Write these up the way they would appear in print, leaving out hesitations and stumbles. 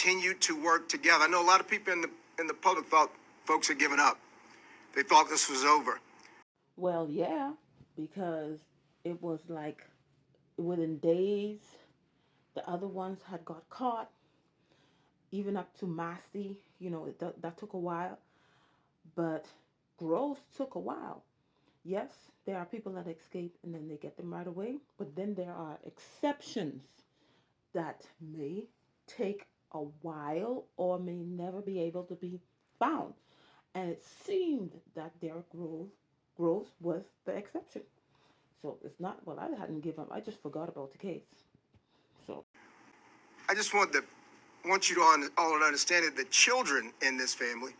continued to work together. I know a lot of people in the public thought folks had given up. They thought this was over. Well, yeah, because it was like within days, the other ones had got caught, even up to Massey. That took a while, but Groves took a while. Yes, there are people that escape and then they get them right away, but then there are exceptions that may take a while or may never be able to be found. And it seemed that Groves was the exception. So it's not, well, I hadn't given up. I just forgot about the case. So, I just want you to all to understand that the children in this family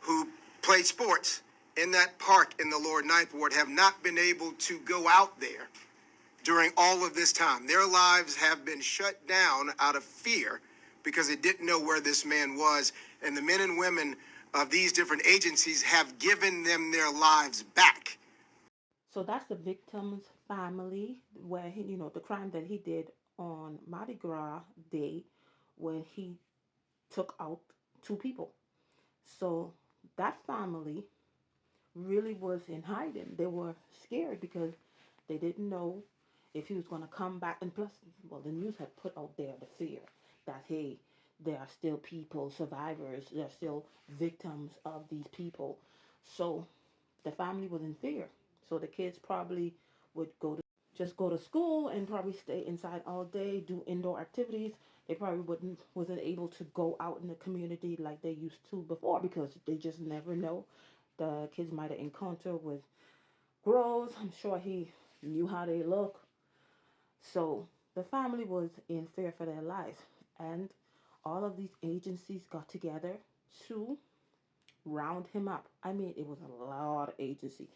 who play sports in that park in the lower ninth ward have not been able to go out there during all of this time. Their lives have been shut down out of fear because they didn't know where this man was. And the men and women of these different agencies have given them their lives back. so that's the victim's family where the crime that he did on Mardi Gras Day when he took out two people. So that family really was in hiding. They were scared because they didn't know if he was going to come back. And plus, well, the news had put out there the fear that, hey, there are still people, survivors, there are still victims of these people. So the family was in fear. So the kids probably would go to school and probably stay inside all day, do indoor activities. They probably wasn't able to go out in the community like they used to before because they just never know. The kids might have encountered with Groves. I'm sure he knew how they look. So the family was in fear for their lives. And all of these agencies got together to round him up. I mean, it was a lot of agency.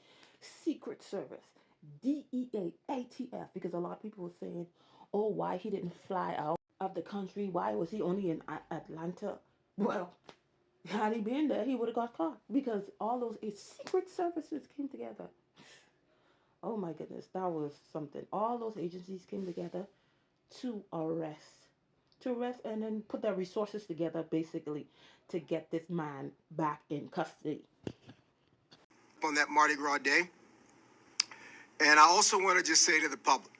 Secret Service, DEA, ATF, because a lot of people were saying, oh, why he didn't fly out of the country? Why was he only in Atlanta? Well, had he been there, he would have got caught because all those secret services came together. Oh my goodness, that was something. All those agencies came together to arrest and then put their resources together basically to get this man back in custody. On that Mardi Gras day. And I also want to just say to the public,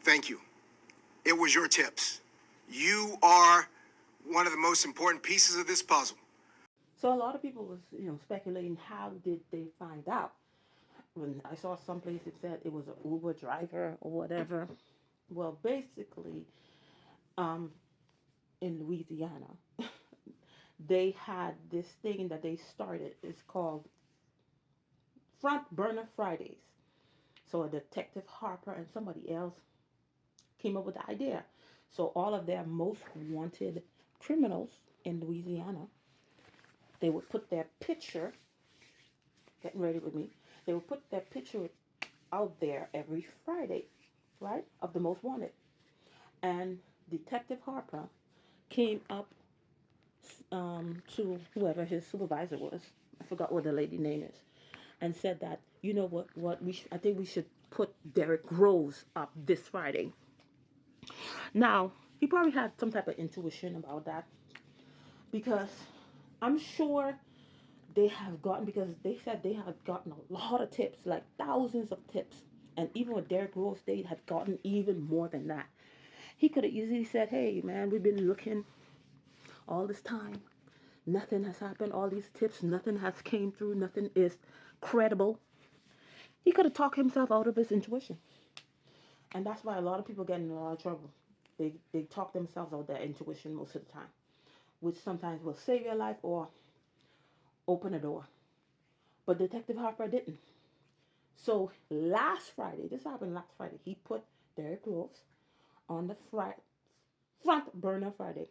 thank you. It was your tips. You are one of the most important pieces of this puzzle. So a lot of people was, speculating how did they find out. When I saw some place it said it was an Uber driver or whatever. Well, basically, um, in Louisiana, they had this thing that they started. It's called Front Burner Fridays. So a Detective Harper and somebody else came up with the idea. So all of their most wanted criminals in Louisiana, they would put their picture, getting ready with me, they would put their picture out there every Friday, right, of the most wanted. And Detective Harper came up to whoever his supervisor was. I forgot what the lady name is, and said that what I think we should put Derrick Groves up this Friday. Now he probably had some type of intuition about that because I'm sure they have gotten because they said they had gotten a lot of tips, like thousands of tips, and even with Derrick Groves, they had gotten even more than that. He could have easily said, "Hey, man, we've been looking all this time. Nothing has happened. All these tips, nothing has came through. Nothing is credible." He could have talked himself out of his intuition, and that's why a lot of people get in a lot of trouble. They talk themselves out of their intuition most of the time, which sometimes will save your life or open a door. But Detective Harper didn't. So last Friday, this happened last Friday, he put Derrick Groves on the front burner Friday.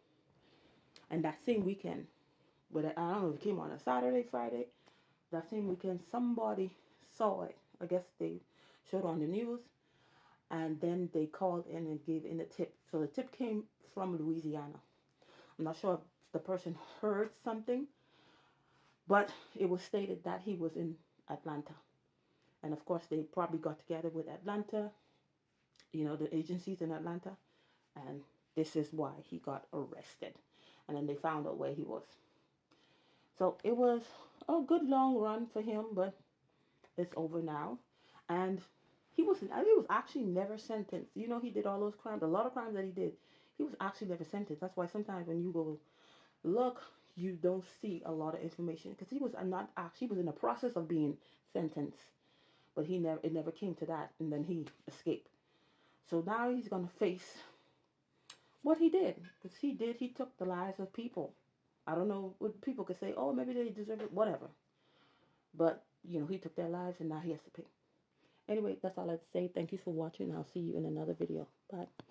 And that same weekend, but I don't know if it came on a Saturday, Friday, that same weekend, somebody saw it. I guess they showed on the news, and then they called in and gave in the tip. So the tip came from Louisiana. I'm not sure if the person heard something, but it was stated that he was in Atlanta. And of course, they probably got together with Atlanta, the agencies in Atlanta, and this is why he got arrested. And then they found out where he was. So it was a good long run for him, but it's over now. And he was actually never sentenced. You know, he did all those crimes, a lot of crimes that he did. He was actually never sentenced. That's why sometimes when you go look, you don't see a lot of information because he was not actually, he was in the process of being sentenced, but it never came to that, and then he escaped. So now he's gonna face what he did, because he took the lives of people. I don't know what people could say. Oh, maybe they deserve it, whatever. But he took their lives, and now he has to pay. Anyway, that's all I'd say. Thank you for watching. I'll see you in another video. Bye.